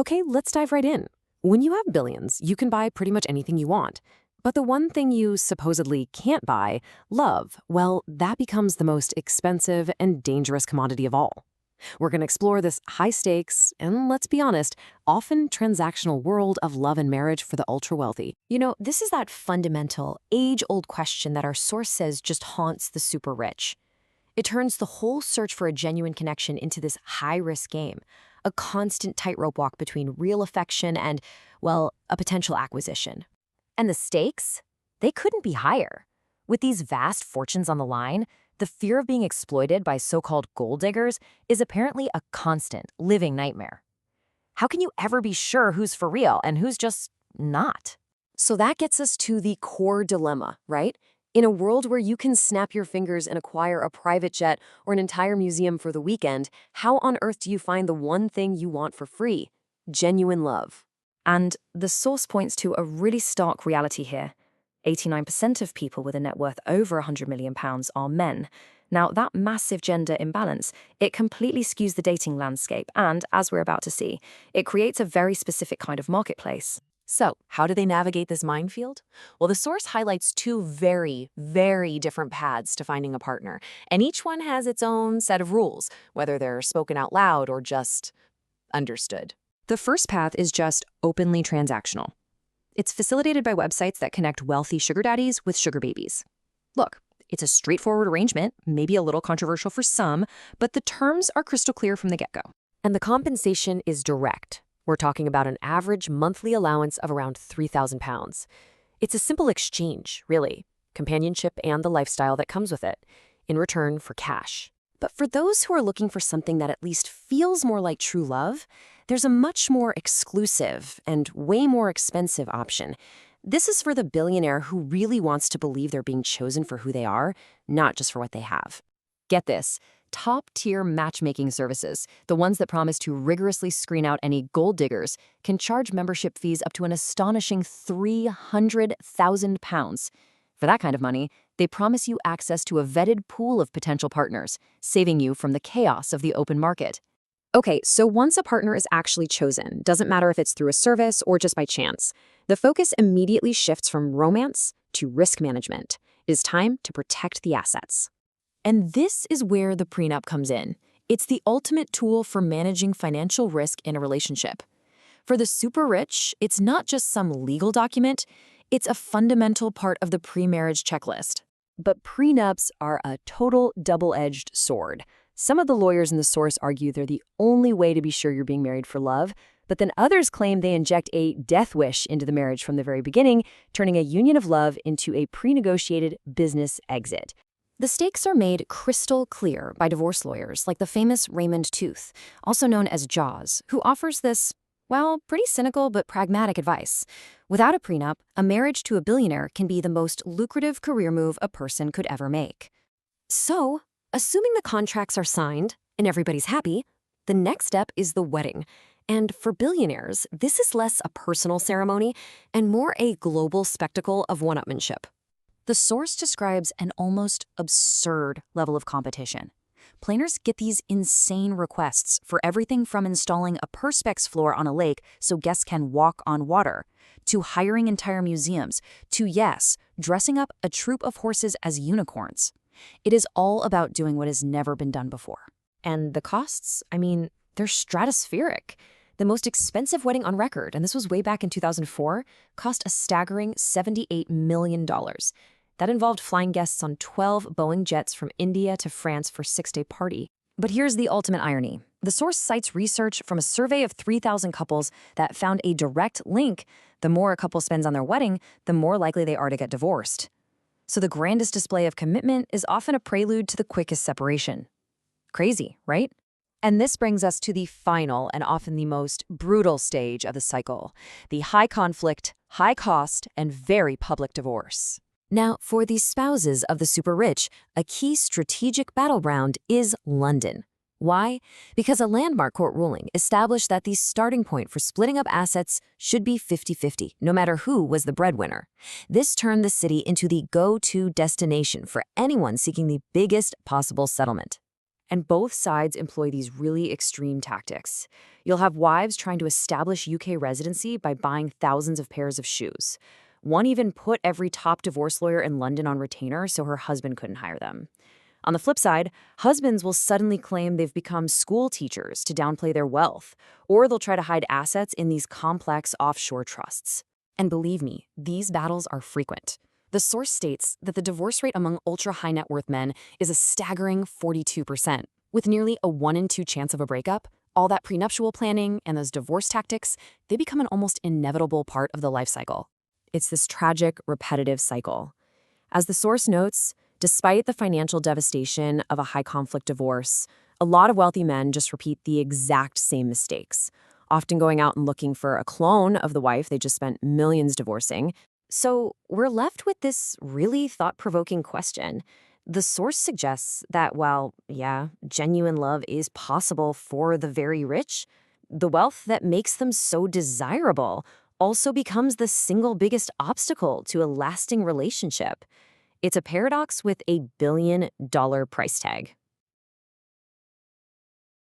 Okay, let's dive right in. When you have billions, you can buy pretty much anything you want. But the one thing you supposedly can't buy, love, well, that becomes the most expensive and dangerous commodity of all. We're going to explore this high-stakes and, let's be honest, often transactional world of love and marriage for the ultra-wealthy. This is that fundamental, age-old question that our source says just haunts the super rich. It turns the whole search for a genuine connection into this high-risk game, a constant tightrope walk between real affection and, well, a potential acquisition. And the stakes? They couldn't be higher. With these vast fortunes on the line, the fear of being exploited by so-called gold diggers is apparently a constant, living nightmare. How can you ever be sure who's for real and who's just not? So that gets us to the core dilemma, right? In a world where you can snap your fingers and acquire a private jet or an entire museum for the weekend, how on earth do you find the one thing you want for free? Genuine love. And the source points to a really stark reality here. 89% of people with a net worth over £100 million are men. Now, that massive gender imbalance, it completely skews the dating landscape, and, as we're about to see, it creates a very specific kind of marketplace. So, how do they navigate this minefield? Well, the source highlights two very, very different paths to finding a partner, and each one has its own set of rules, whether they're spoken out loud or just understood. The first path is just openly transactional. It's facilitated by websites that connect wealthy sugar daddies with sugar babies. Look, it's a straightforward arrangement, maybe a little controversial for some, but the terms are crystal clear from the get-go. And the compensation is direct. We're talking about an average monthly allowance of around £3,000. It's a simple exchange, really, companionship and the lifestyle that comes with it, in return for cash. But for those who are looking for something that at least feels more like true love, there's a much more exclusive and way more expensive option. This is for the billionaire who really wants to believe they're being chosen for who they are, not just for what they have. Get this. Top-tier matchmaking services, the ones that promise to rigorously screen out any gold diggers, can charge membership fees up to an astonishing £300,000. For that kind of money, they promise you access to a vetted pool of potential partners, saving you from the chaos of the open market. Okay, so once a partner is actually chosen, doesn't matter if it's through a service or just by chance, the focus immediately shifts from romance to risk management. It is time to protect the assets. And this is where the prenup comes in. It's the ultimate tool for managing financial risk in a relationship. For the super rich, it's not just some legal document, it's a fundamental part of the pre-marriage checklist. But prenups are a total double-edged sword. Some of the lawyers in the source argue they're the only way to be sure you're being married for love, but then others claim they inject a death wish into the marriage from the very beginning, turning a union of love into a pre-negotiated business exit. The stakes are made crystal clear by divorce lawyers like the famous Raymond Tooth, also known as Jaws, who offers this, well, pretty cynical but pragmatic advice. Without a prenup, a marriage to a billionaire can be the most lucrative career move a person could ever make. So, assuming the contracts are signed and everybody's happy, the next step is the wedding. And for billionaires, this is less a personal ceremony and more a global spectacle of one-upmanship. The source describes an almost absurd level of competition. Planners get these insane requests for everything from installing a perspex floor on a lake so guests can walk on water, to hiring entire museums, to, yes, dressing up a troupe of horses as unicorns. It is all about doing what has never been done before. And the costs? I mean, they're stratospheric. The most expensive wedding on record, and this was way back in 2004, cost a staggering $78 million. That involved flying guests on 12 Boeing jets from India to France for a 6-day party. But here's the ultimate irony. The source cites research from a survey of 3,000 couples that found a direct link. The more a couple spends on their wedding, the more likely they are to get divorced. So the grandest display of commitment is often a prelude to the quickest separation. Crazy, right? And this brings us to the final and often the most brutal stage of the cycle, the high conflict, high cost, and very public divorce. Now, for the spouses of the super rich, a key strategic battleground is London. Why? Because a landmark court ruling established that the starting point for splitting up assets should be 50-50, no matter who was the breadwinner. This turned the city into the go-to destination for anyone seeking the biggest possible settlement. And both sides employ these really extreme tactics. You'll have wives trying to establish UK residency by buying thousands of pairs of shoes. One even put every top divorce lawyer in London on retainer so her husband couldn't hire them. On the flip side, husbands will suddenly claim they've become school teachers to downplay their wealth, or they'll try to hide assets in these complex offshore trusts. And believe me, these battles are frequent. The source states that the divorce rate among ultra-high net worth men is a staggering 42%, with nearly a 1 in 2 chance of a breakup. All that prenuptial planning and those divorce tactics, they become an almost inevitable part of the life cycle. It's this tragic, repetitive cycle. As the source notes, despite the financial devastation of a high-conflict divorce, a lot of wealthy men just repeat the exact same mistakes, often going out and looking for a clone of the wife they just spent millions divorcing. So we're left with this really thought-provoking question. The source suggests that while, yeah, genuine love is possible for the very rich, the wealth that makes them so desirable also becomes the single biggest obstacle to a lasting relationship. It's a paradox with a $1 billion price tag.